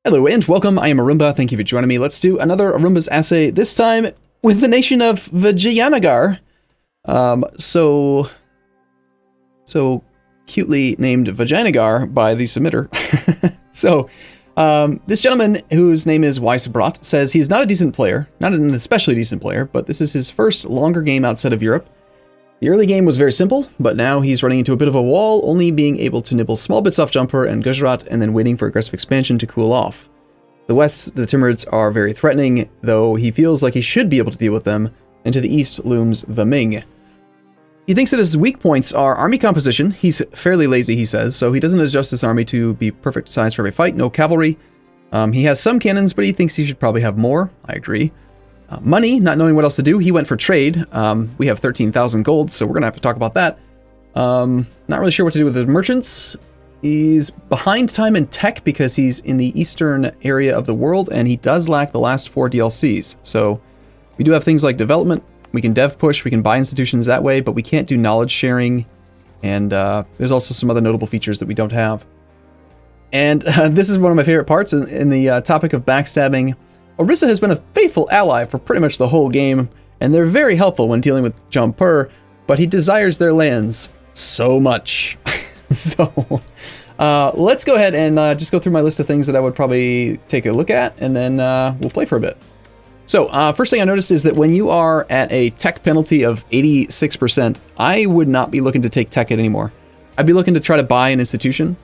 Hello and welcome, I am Arumba, thank you for joining me. Let's do another Arumba's Assay, this time with the nation of Vijayanagar. So cutely named Vijayanagar by the submitter. This gentleman, whose name is Weisbrot, says he's not a decent player, not an especially decent player, but this is his first longer game outside of Europe. The early game was very simple, but now he's running into a bit of a wall, only being able to nibble small bits off Jumper and Gujarat, and then waiting for aggressive expansion to cool off. The west, the Timurids are very threatening, though he feels like he should be able to deal with them, and to the east looms the Ming. He thinks that his weak points are army composition. He's fairly lazy, he says, so he doesn't adjust his army to be perfect size for every fight, no cavalry. He has some cannons, but he thinks he should probably have more. I agree. Money, not knowing what else to do, he went for trade. We have 13,000 gold, so we're going to have to talk about that. Not really sure what to do with the merchants. He's behind time in tech because he's in the eastern area of the world, and he does lack the last 4 DLCs. So we do have things like development, we can dev push, we can buy institutions that way, but we can't do knowledge sharing, and there's also some other notable features that we don't have. And this is one of my favorite parts in the topic of backstabbing. Orissa has been a faithful ally for pretty much the whole game, and they're very helpful when dealing with Jumper, but he desires their lands so much. So let's go ahead and just go through my list of things that I would probably take a look at, and then we'll play for a bit. So first thing I noticed is that when you are at a tech penalty of 86%, I would not be looking to take tech anymore. I'd be looking to try to buy an institution.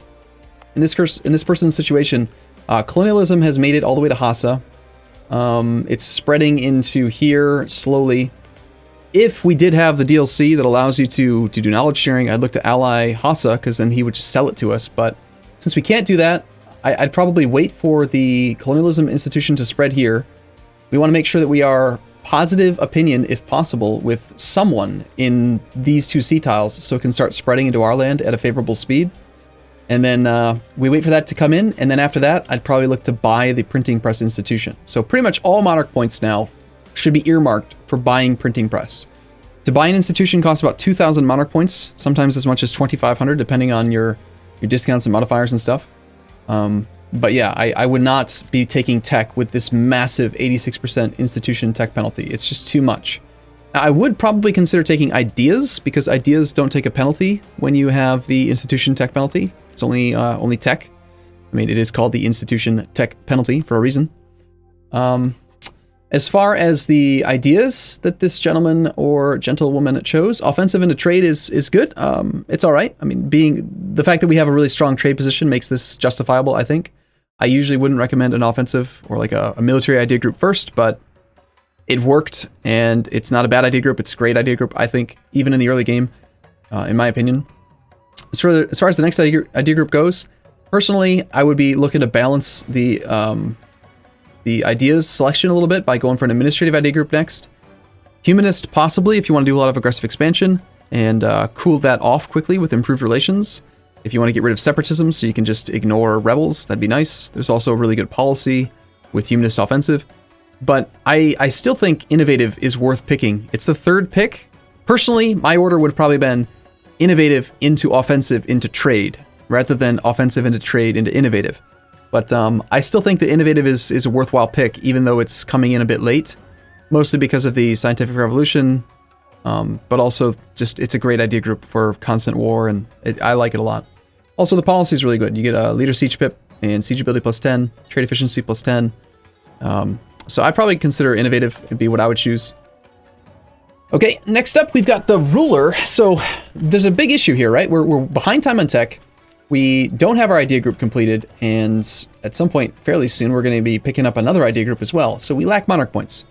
In this person's situation, colonialism has made it all the way to Hassa. It's spreading into here slowly. If we did have the DLC that allows you to do knowledge sharing, I'd look to ally Hassa, because then he would just sell it to us. But since we can't do that, I'd probably wait for the colonialism institution to spread here. We want to make sure that we are positive opinion, if possible, with someone in these 2 sea tiles, so it can start spreading into our land at a favorable speed. And then we wait for that to come in, and then after that, I'd probably look to buy the printing press institution. So pretty much all monarch points now should be earmarked for buying printing press. To buy an institution costs about 2,000 monarch points, sometimes as much as 2,500, depending on your discounts and modifiers and stuff. But yeah, I would not be taking tech with this massive 86% institution tech penalty. It's just too much. I would probably consider taking ideas, because ideas don't take a penalty when you have the institution tech penalty. It's only tech. I mean, it is called the institution tech penalty for a reason. As far as the ideas that this gentleman or gentlewoman chose, offensive into trade is good. It's all right. I mean, the fact that we have a really strong trade position makes this justifiable, I think. I usually wouldn't recommend an offensive or like a military idea group first, but it worked, and it's not a bad idea group. It's a great idea group, I think, even in the early game, in my opinion. As far as the next idea group goes, personally, I would be looking to balance the ideas selection a little bit by going for an administrative idea group next. Humanist, possibly, if you want to do a lot of aggressive expansion, and cool that off quickly with improved relations. If you want to get rid of separatism so you can just ignore rebels, that'd be nice. There's also a really good policy with humanist offensive. But I still think innovative is worth picking. It's the 3rd pick. Personally, my order would have probably been innovative into offensive into trade, rather than offensive into trade into innovative. But I still think that innovative is a worthwhile pick, even though it's coming in a bit late, mostly because of the scientific revolution, but also just it's a great idea group for constant war, and I like it a lot. Also, the policy is really good. You get a leader siege pip and siege ability plus 10, trade efficiency plus 10. So I'd probably consider innovative would be what I would choose. Okay, next up we've got the ruler. So there's a big issue here, right? We're behind time on tech. We don't have our idea group completed, and at some point fairly soon we're going to be picking up another idea group as well. So we lack monarch points.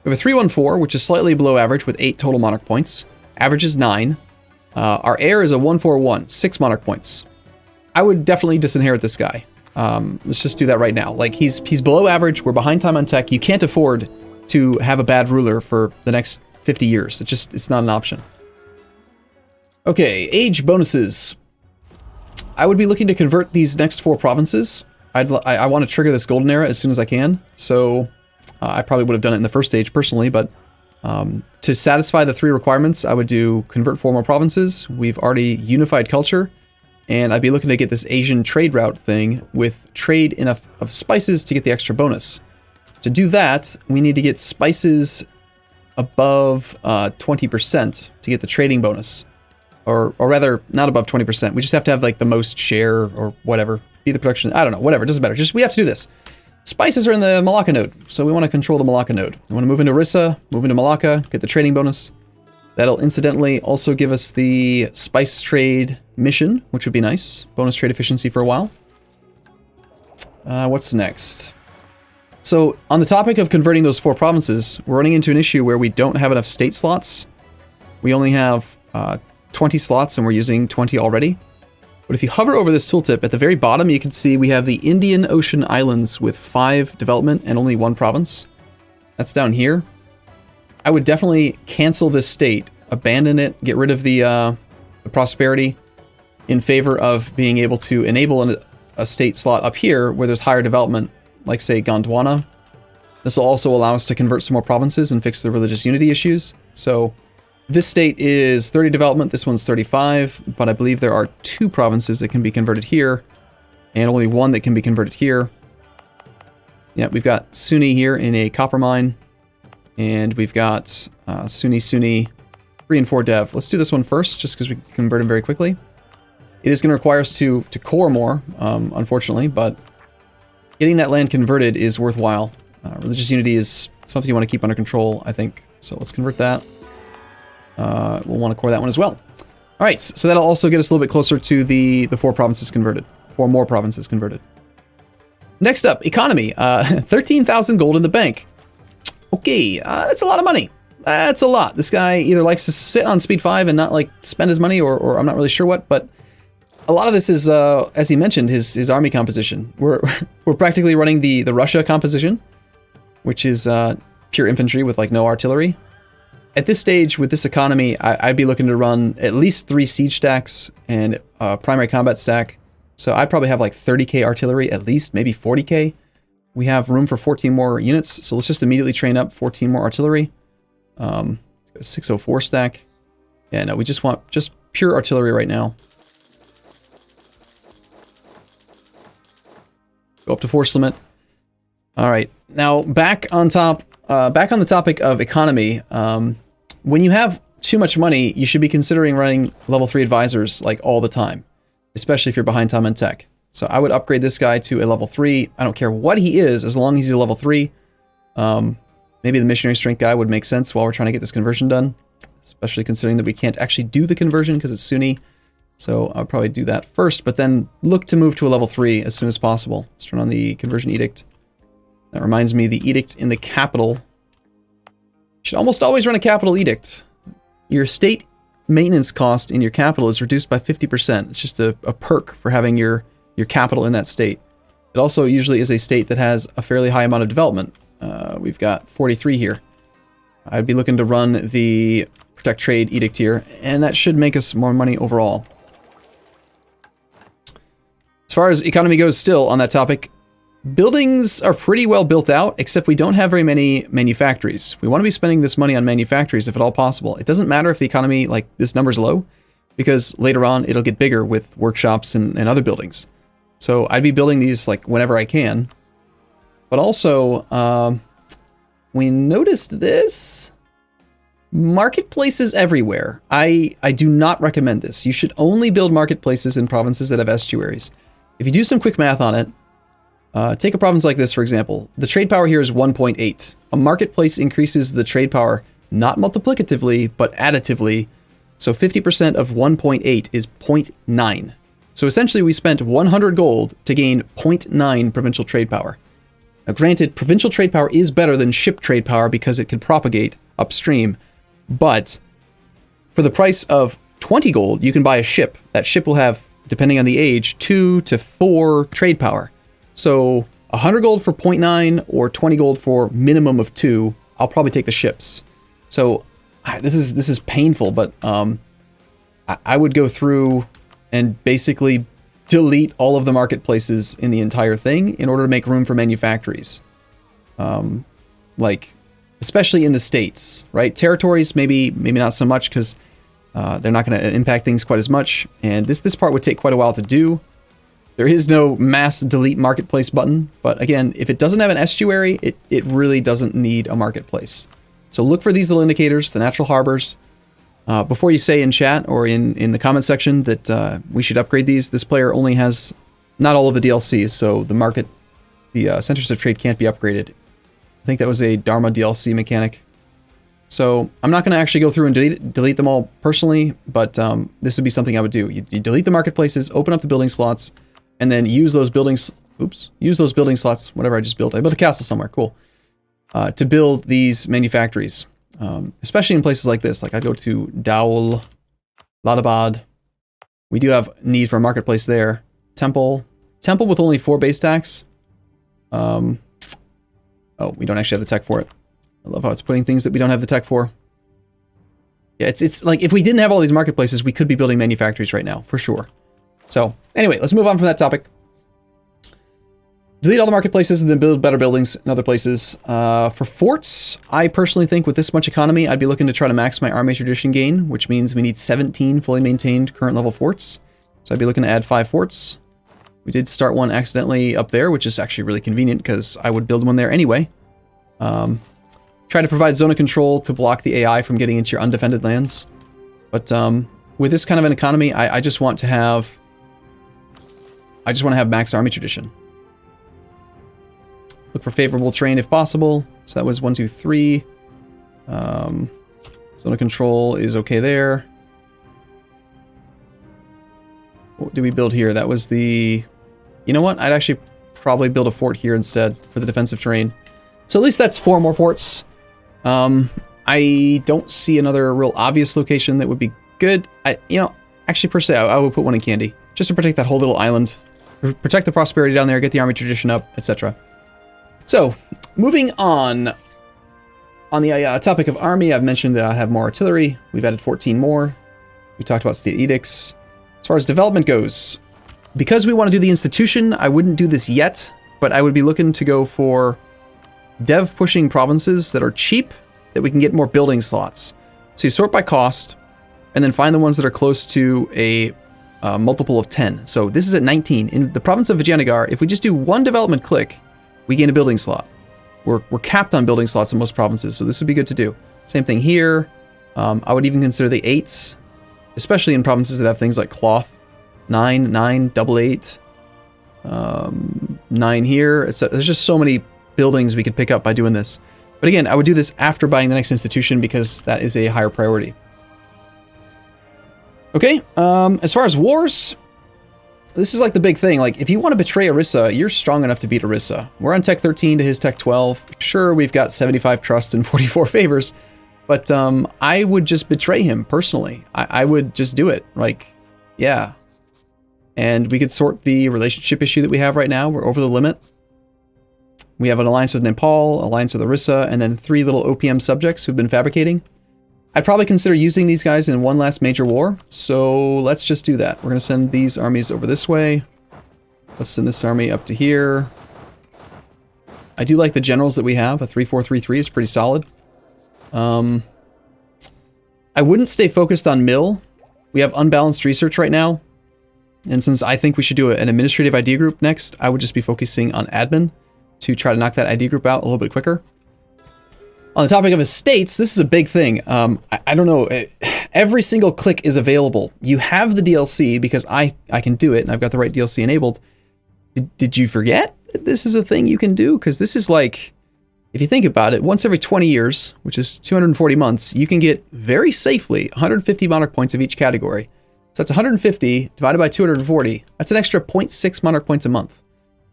We have a 314, which is slightly below average with 8 total monarch points. Average is 9. Our heir is a 141, 6 monarch points. I would definitely disinherit this guy. Let's just do that right now. Like, he's below average. We're behind time on tech. You can't afford to have a bad ruler for the next 50 years. It's not an option. Okay, age bonuses. I would be looking to convert these next 4 provinces. I want to trigger this golden era as soon as I can. So I probably would have done it in the first stage personally, but to satisfy the 3 requirements, I would do convert 4 more provinces. We've already unified culture. And I'd be looking to get this Asian trade route thing with trade enough of spices to get the extra bonus. To do that, we need to get spices above 20% to get the trading bonus. Or rather, not above 20%. We just have to have like the most share or whatever. Be the production, I don't know, whatever, it doesn't matter. Just we have to do this. Spices are in the Malacca node, so we want to control the Malacca node. We want to move into Orissa, move into Malacca, get the trading bonus. That'll incidentally also give us the spice trade mission, which would be nice. Bonus trade efficiency for a while. What's next? So on the topic of converting those 4 provinces, we're running into an issue where we don't have enough state slots. We only have 20 slots and we're using 20 already. But if you hover over this tooltip, at the very bottom, you can see we have the Indian Ocean Islands with 5 development and only 1 province. That's down here. I would definitely cancel this state, abandon it, get rid of the prosperity in favor of being able to enable a state slot up here where there's higher development, like say Gondwana. This will also allow us to convert some more provinces and fix the religious unity issues. So this state is 30 development, this one's 35, but I believe there are 2 provinces that can be converted here, and only 1 that can be converted here. Yeah, we've got Sunni here in a copper mine, and we've got Sunni, 3 and 4 dev. Let's do this one first, just because we can convert them very quickly. It is going to require us to core more, unfortunately, but getting that land converted is worthwhile. Religious unity is something you want to keep under control, I think. So let's convert that. We'll want to core that one as well. All right, so that'll also get us a little bit closer to the 4 provinces converted. 4 more provinces converted. Next up, economy. 13,000 gold in the bank. Okay, that's a lot of money. That's a lot. This guy either likes to sit on speed 5 and not like spend his money, or I'm not really sure what, but a lot of this is, as he mentioned, his army composition. We're practically running the Russia composition, which is pure infantry with like no artillery. At this stage, with this economy, I'd be looking to run at least 3 siege stacks and a primary combat stack. So I'd probably have like 30k artillery, at least, maybe 40k. We have room for 14 more units, so let's just immediately train up 14 more artillery. 604 stack. Yeah, no, we just want just pure artillery right now. Go up to force limit. All right, now back on the topic of economy. When you have too much money, you should be considering running level 3 advisors like all the time, especially if you're behind time and tech. So I would upgrade this guy to a level 3. I don't care what he is, as long as he's a level 3. Maybe the missionary strength guy would make sense while we're trying to get this conversion done, especially considering that we can't actually do the conversion because it's Sunni. So I'll probably do that first, but then look to move to a level 3 as soon as possible. Let's turn on the conversion edict. That reminds me, the edict in the capital. You should almost always run a capital edict. Your state maintenance cost in your capital is reduced by 50%. It's just a perk for having your capital in that state. It also usually is a state that has a fairly high amount of development. We've got 43 here. I'd be looking to run the Protect Trade edict here, and that should make us more money overall. As far as economy goes still on that topic, buildings are pretty well built out, except we don't have very many manufactories. We want to be spending this money on manufactories if at all possible. It doesn't matter if the economy, like this number's low, because later on it'll get bigger with workshops and other buildings. So I'd be building these like whenever I can. But also, we noticed this. Marketplaces everywhere. I do not recommend this. You should only build marketplaces in provinces that have estuaries. If you do some quick math on it, take a province like this, for example. The trade power here is 1.8. A marketplace increases the trade power not multiplicatively, but additively. So 50% of 1.8 is 0.9. So essentially we spent 100 gold to gain 0.9 provincial trade power. Now granted, provincial trade power is better than ship trade power because it can propagate upstream, but for the price of 20 gold, you can buy a ship. That ship will have, depending on the age, 2 to 4 trade power. So 100 gold for 0.9 or 20 gold for minimum of 2, I'll probably take the ships. So this is painful, but I would go through and basically delete all of the marketplaces in the entire thing in order to make room for manufactories. Like, especially in the states, right? Territories, maybe not so much, because They're not going to impact things quite as much, and this part would take quite a while to do. There is no mass delete marketplace button, but again, if it doesn't have an estuary, it really doesn't need a marketplace. So look for these little indicators, the natural harbors. Before you say in chat or in the comment section that we should upgrade these, this player only has not all of the DLCs, so the centers of trade can't be upgraded. I think that was a Dharma DLC mechanic. So I'm not going to actually go through and delete them all personally, but this would be something I would do. You delete the marketplaces, open up the building slots, and then use those building slots, whatever I just built. I built a castle somewhere, cool. To build these manufactories, especially in places like this. Like I'd go to Dowel, Ladabad. We do have need for a marketplace there. Temple with only 4 base stacks. Oh, we don't actually have the tech for it. I love how it's putting things that we don't have the tech for. Yeah, it's like if we didn't have all these marketplaces, we could be building manufactories right now, for sure. So anyway, let's move on from that topic. Delete all the marketplaces and then build better buildings in other places. For forts, I personally think with this much economy, I'd be looking to try to max my army tradition gain, which means we need 17 fully maintained current level forts. So I'd be looking to add 5 forts. We did start one accidentally up there, which is actually really convenient because I would build one there anyway. Try to provide zone of control to block the AI from getting into your undefended lands. But with this kind of an economy, I just want to have max army tradition. Look for favorable terrain if possible. So that was 1, 2, 3. Zone of control is okay there. What did we build here? That was the... You know what? I'd actually probably build a fort here instead for the defensive terrain. So at least that's 4 more forts. I don't see another real obvious location that would be good. Actually per se, I would put one in Candy. Just to protect that whole little island. Protect the prosperity down there, get the army tradition up, etc. So, moving on. On the topic of army, I've mentioned that I have more artillery. We've added 14 more. We talked about state edicts. As far as development goes, because we want to do the institution, I wouldn't do this yet, but I would be looking to go for dev pushing provinces that are cheap, that we can get more building slots. So you sort by cost, and then find the ones that are close to a multiple of 10. So this is at 19. In the province of Vijayanagar, if we just do 1 development click, we gain a building slot. We're capped on building slots in most provinces, so this would be good to do. Same thing here. I would even consider the 8s, especially in provinces that have things like cloth. 9, 9, double 8, 9 here. There's just so many buildings we could pick up by doing this. But again, I would do this after buying the next institution because that is a higher priority. Okay, as far as wars, this is like the big thing. Like, if you want to betray Orissa, you're strong enough to beat Orissa. We're on tech 13 to his tech 12. Sure, we've got 75 trust and 44 favors, but I would just betray him personally. I would just do it. Like, yeah. And we could sort the relationship issue that we have right now. We're over the limit. We have an alliance with Nepal, alliance with Orissa, and then 3 little OPM subjects who've been fabricating. I'd probably consider using these guys in one last major war, so let's just do that. We're going to send these armies over this way. Let's send this army up to here. I do like the generals that we have. A 3-4-3-3 is pretty solid. I wouldn't stay focused on mill. We have unbalanced research right now. And since I think we should do an administrative ID group next, I would just be focusing on admin to try to knock that ID group out a little bit quicker. On the topic of estates, this is a big thing. I don't know. Every single click is available. You have the DLC because I can do it and I've got the right DLC enabled. Did you forget that this is a thing you can do? Because this is like, if you think about it, once every 20 years, which is 240 months, you can get very safely 150 monarch points of each category. So that's 150 divided by 240. That's an extra 0.6 monarch points a month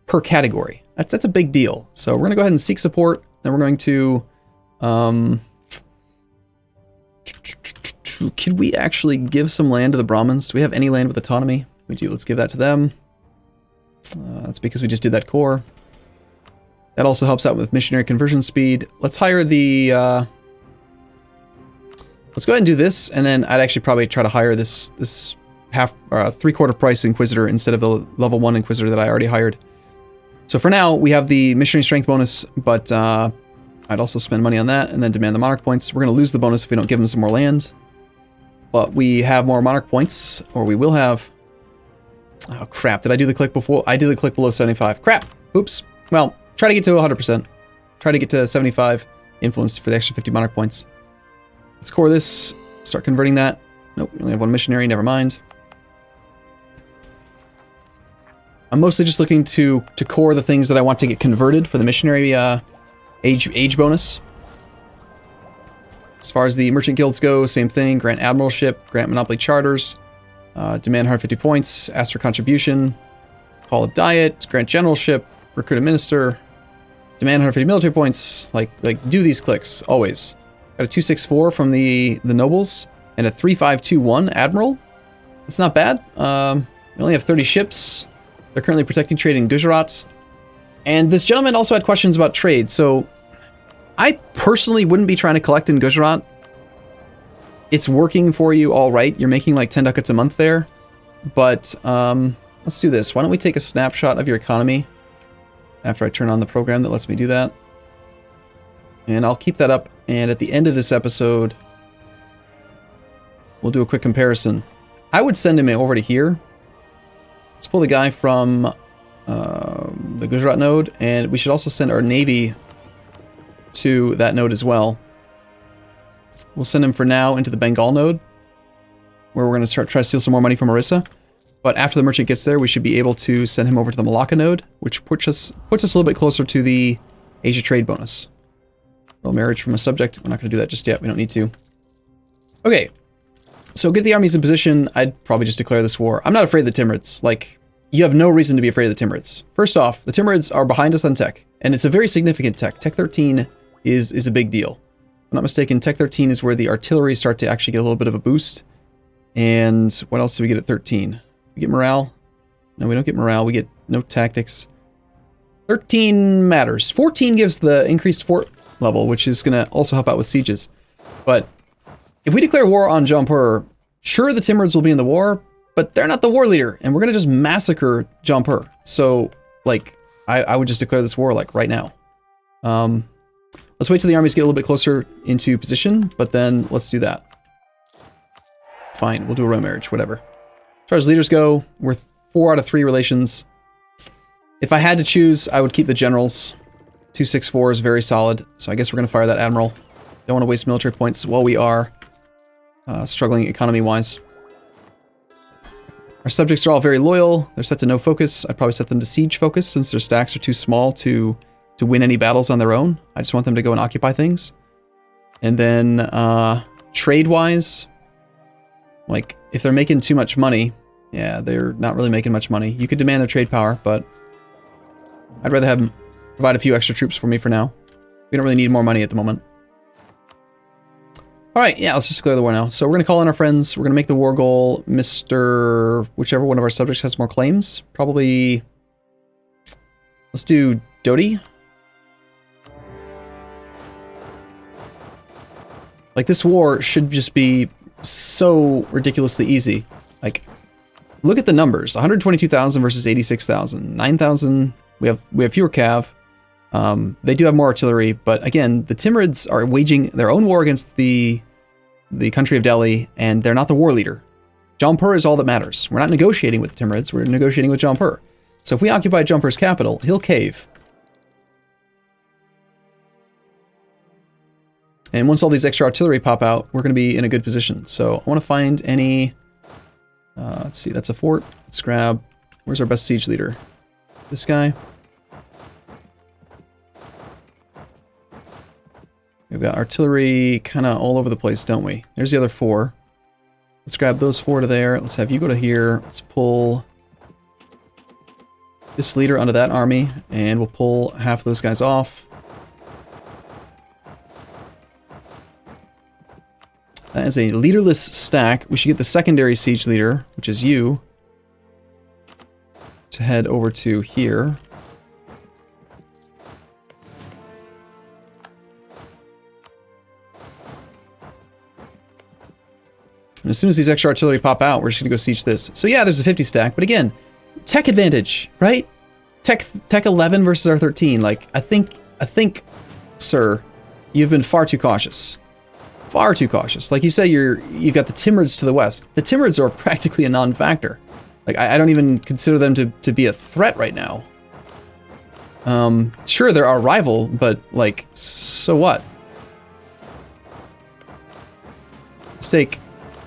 per category. That's a big deal. So we're going to go ahead and seek support. Then we're going to... could we actually give some land to the Brahmins? Do we have any land with autonomy? We do. Let's give that to them. That's because we just did that core. That also helps out with missionary conversion speed. Let's hire the... let's go ahead and do this, and then I'd actually probably try to hire this half or 3/4 price Inquisitor instead of the level 1 Inquisitor that I already hired. So for now, we have the missionary strength bonus, but I'd also spend money on that and then demand the monarch points. We're going to lose the bonus if we don't give them some more land. but we have more monarch points, or we will have... Oh, crap. Did I do the click before? I did the click below 75. Crap. Oops. Well, try to get to 100%. Try to get to 75 influence for the extra 50 monarch points. Let's core this. Start converting that. Nope, we only have one missionary. Never mind. I'm mostly just looking to core the things that I want to get converted for the missionary age bonus. As far as the merchant guilds go, same thing. Grant admiralship, grant monopoly charters, demand 150 points, ask for contribution, call a diet, grant generalship, recruit a minister, demand 150 military points. Like do these clicks always. Got a 264 from the nobles and a 3521 admiral. That's not bad. We only have 30 ships. They're currently protecting trade in Gujarat. And this gentleman also had questions about trade, so I personally wouldn't be trying to collect in Gujarat. It's working for you all right. You're making like 10 ducats a month there. But let's do this. Why don't we take a snapshot of your economy after I turn on the program that lets me do that. And I'll keep that up. And at the end of this episode, we'll do a quick comparison. I would send him over to here. Let's pull the guy from the Gujarat node. And we should also send our navy to that node as well. We'll send him for now into the Bengal node, where we're going to try to steal some more money from Orissa. But after the merchant gets there, we should be able to send him over to the Malacca node, which puts us a little bit closer to the Asia trade bonus. Royal marriage from a subject. We're not going to do that just yet. We don't need to. Okay. So get the armies in position. I'd probably just declare this war. I'm not afraid of the Timurids. Like, you have no reason to be afraid of the Timurids. First off, the Timurids are behind us on tech, and it's a very significant tech. Tech 13 is a big deal. If I'm not mistaken, Tech 13 is where the artillery start to actually get a little bit of a boost. And what else do we get at 13? We get morale? No, we don't get morale. We get no tactics. 13 matters. 14 gives the increased fort level, which is going to also help out with sieges. But if we declare war on Jaunpur, sure, the Timurids will be in the war, but they're not the war leader, and we're going to just massacre Jaunpur. So, like, I would just declare this war, like, right now. Let's wait till the armies get a little bit closer into position, but then let's do that. Fine, we'll do a royal marriage, whatever. As far as leaders go, we're 4 out of 3 relations. If I had to choose, I would keep the generals. 264 is very solid, so I guess we're going to fire that admiral. Don't want to waste military points while we are struggling economy-wise. Our subjects are all very loyal. They're set to no focus. I'd probably set them to siege focus since their stacks are too small to win any battles on their own. I just want them to go and occupy things. And then trade-wise, like, if they're making too much money, yeah, they're not really making much money. You could demand their trade power, but I'd rather have them provide a few extra troops for me for now. We don't really need more money at the moment. All right, yeah, let's just declare the war now. So we're going to call in our friends. We're going to make the war goal Mr. whichever one of our subjects has more claims. Probably, let's do Dodi. Like, this war should just be so ridiculously easy. Like, look at the numbers. 122,000 versus 86,000. 9,000. We have fewer cav. They do have more artillery, but again, the Timurids are waging their own war against the country of Delhi, and they're not the war leader. Jaunpur is all that matters. We're not negotiating with the Timurids, we're negotiating with Jaunpur. So if we occupy Jaunpur's capital, he'll cave. And once all these extra artillery pop out, we're going to be in a good position. So I want to find any... let's see, that's a fort. Let's grab... Where's our best siege leader? This guy. We've got artillery kind of all over the place, don't we? There's the other 4. Let's grab those 4 to there. Let's have you go to here. Let's pull this leader onto that army, and we'll pull half of those guys off. That is a leaderless stack. We should get the secondary siege leader, which is you, to head over to here. And as soon as these extra artillery pop out, we're just going to go siege this. So yeah, there's a 50 stack, but again, tech advantage, right? Tech 11 versus our 13. Like, I think, sir, you've been far too cautious. Far too cautious. Like you say, you've got the Timurids to the west. The Timurids are practically a non-factor. Like, I don't even consider them to be a threat right now. Sure, they're our rival, but, like, so what? Let's take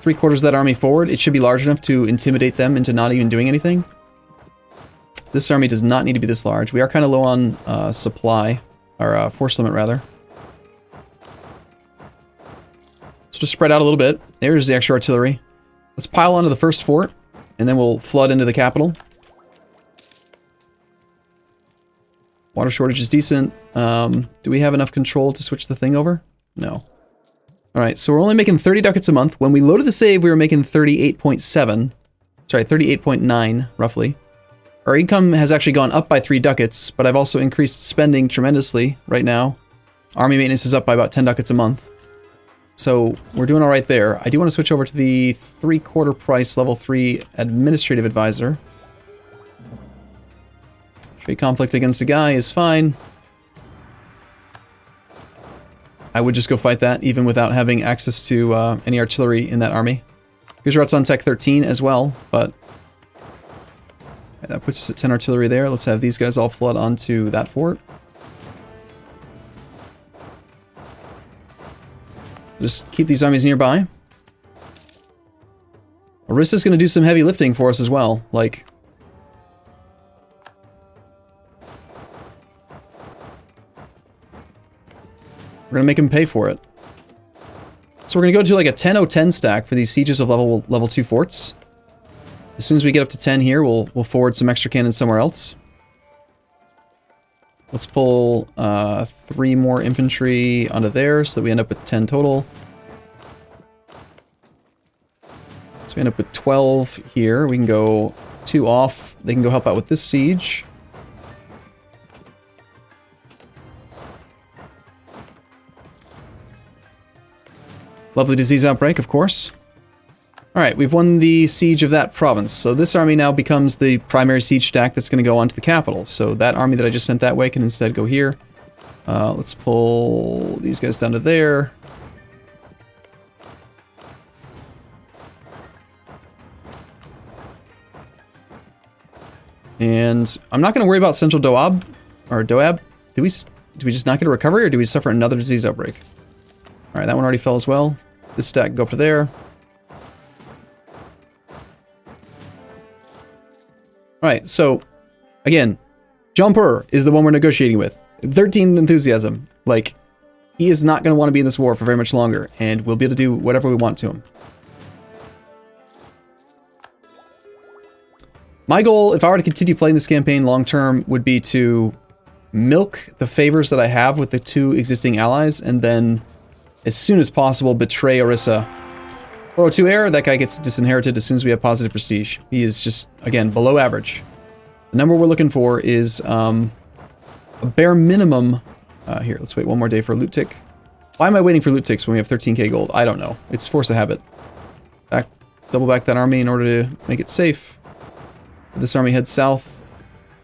3/4 of that army forward. It should be large enough to intimidate them into not even doing anything. This army does not need to be this large. We are kind of low on supply, or force limit, rather. So just spread out a little bit. There's the extra artillery. Let's pile onto the first fort, and then we'll flood into the capital. Water shortage is decent. Do we have enough control to switch the thing over? No. Alright, so we're only making 30 ducats a month. When we loaded the save, we were making 38.7. Sorry, 38.9, roughly. Our income has actually gone up by 3 ducats, but I've also increased spending tremendously right now. Army maintenance is up by about 10 ducats a month. So we're doing alright there. I do want to switch over to the 3/4 price level 3 administrative advisor. Trade conflict against a guy is fine. I would just go fight that, even without having access to any artillery in that army. Gujarat's on Tech 13 as well, but that puts us at 10 artillery there. Let's have these guys all flood onto that fort. Just keep these armies nearby. Orissa's going to do some heavy lifting for us as well. Like, we're going to make him pay for it. So we're going to go to like a 10-0-10 stack for these sieges of level 2 forts. As soon as we get up to 10 here, we'll forward some extra cannons somewhere else. Let's pull 3 more infantry onto there so that we end up with 10 total. So we end up with 12 here. We can go 2 off. They can go help out with this siege. Lovely disease outbreak, of course. Alright, we've won the siege of that province. So this army now becomes the primary siege stack that's going to go onto the capital. So that army that I just sent that way can instead go here. Let's pull these guys down to there. And I'm not going to worry about Central Doab, or Doab. Did we just not get a recovery, or did we suffer another disease outbreak? Alright, that one already fell as well. This stack can go up to there. Alright, so, again, Jumper is the one we're negotiating with. 13 enthusiasm. Like, he is not going to want to be in this war for very much longer, and we'll be able to do whatever we want to him. My goal, if I were to continue playing this campaign long-term, would be to milk the favors that I have with the 2 existing allies, and then, as soon as possible, betray Orissa. 402 Air, that guy gets disinherited as soon as we have positive prestige. He is just, again, below average. The number we're looking for is a bare minimum... here, let's wait one more day for loot tick. Why am I waiting for loot ticks when we have 13k gold? I don't know. It's force of habit. Double back that army in order to make it safe. This army heads south.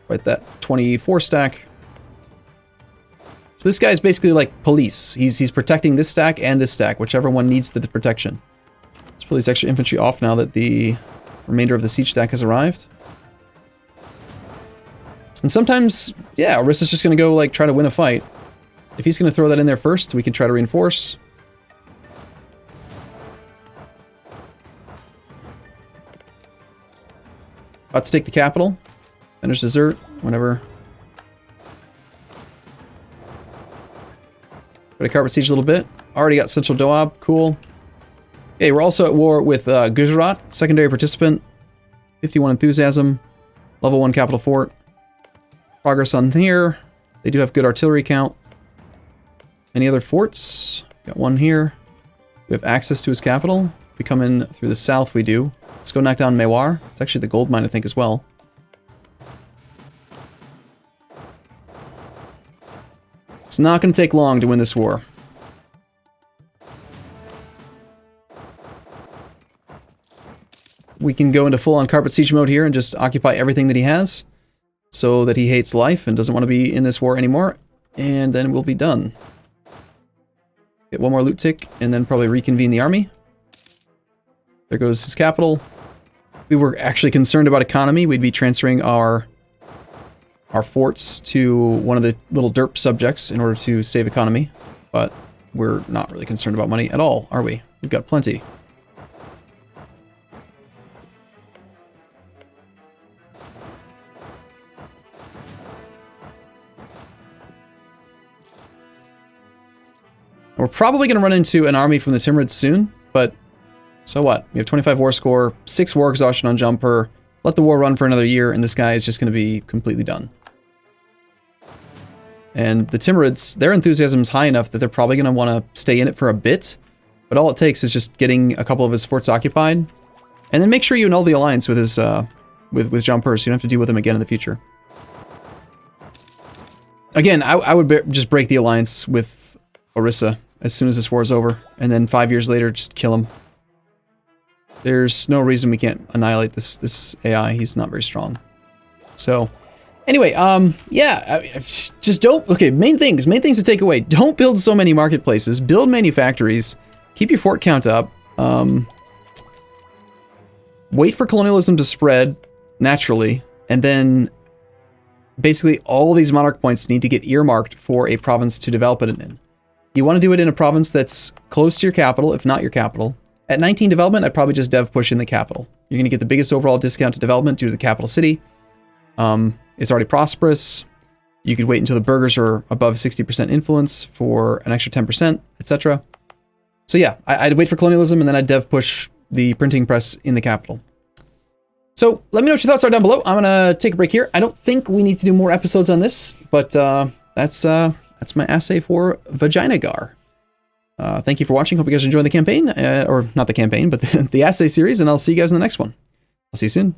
Right, that 24 stack. So this guy's basically like police. He's protecting this stack and this stack, whichever one needs the protection. Let's pull these extra infantry off now that the remainder of the siege stack has arrived. And sometimes, yeah, Orissa's just going to go, like, try to win a fight. If he's going to throw that in there first, we can try to reinforce. About to take the capital. Finish dessert, whenever. Try to carpet siege a little bit. Already got Central Doab, cool. Okay, we're also at war with Gujarat, secondary participant. 51 enthusiasm. Level 1 capital fort. Progress on here. They do have good artillery count. Any other forts? Got one here. We have access to his capital. If we come in through the south, we do. Let's go knock down Mewar. It's actually the gold mine, I think, as well. It's not going to take long to win this war. We can go into full-on carpet siege mode here and just occupy everything that he has, so that he hates life and doesn't want to be in this war anymore, and then we'll be done. Get one more loot tick, and then probably reconvene the army. There goes his capital. If we were actually concerned about economy, we'd be transferring our forts to one of the little derp subjects in order to save economy. But we're not really concerned about money at all, are we? We've got plenty. We're probably going to run into an army from the Timurids soon, but so what? We have 25 war score, 6 war exhaustion on Jumper, let the war run for another year, and this guy is just going to be completely done. And the Timurids, their enthusiasm is high enough that they're probably going to want to stay in it for a bit, but all it takes is just getting a couple of his forts occupied, and then make sure you annul the alliance with his with Jumper, so you don't have to deal with him again in the future. Again, I would just break the alliance with Orissa as soon as this war is over, and then 5 years later, just kill him. There's no reason we can't annihilate this AI. He's not very strong. So, anyway, yeah, just don't. Okay, main things to take away. Don't build so many marketplaces. Build manufactories. Keep your fort count up. Wait for colonialism to spread naturally, and then basically all these monarch points need to get earmarked for a province to develop it in. You want to do it in a province that's close to your capital, if not your capital. At 19 development, I'd probably just dev push in the capital. You're going to get the biggest overall discount to development due to the capital city. It's already prosperous. You could wait until the burghers are above 60% influence for an extra 10%, etc. So yeah, I'd wait for colonialism, and then I'd dev push the printing press in the capital. So let me know what your thoughts are down below. I'm going to take a break here. I don't think we need to do more episodes on this, but that's my assay for Vijayanagar. Thank you for watching. Hope you guys are enjoying the campaign, or not the campaign, but the assay series, and I'll see you guys in the next one. I'll see you soon.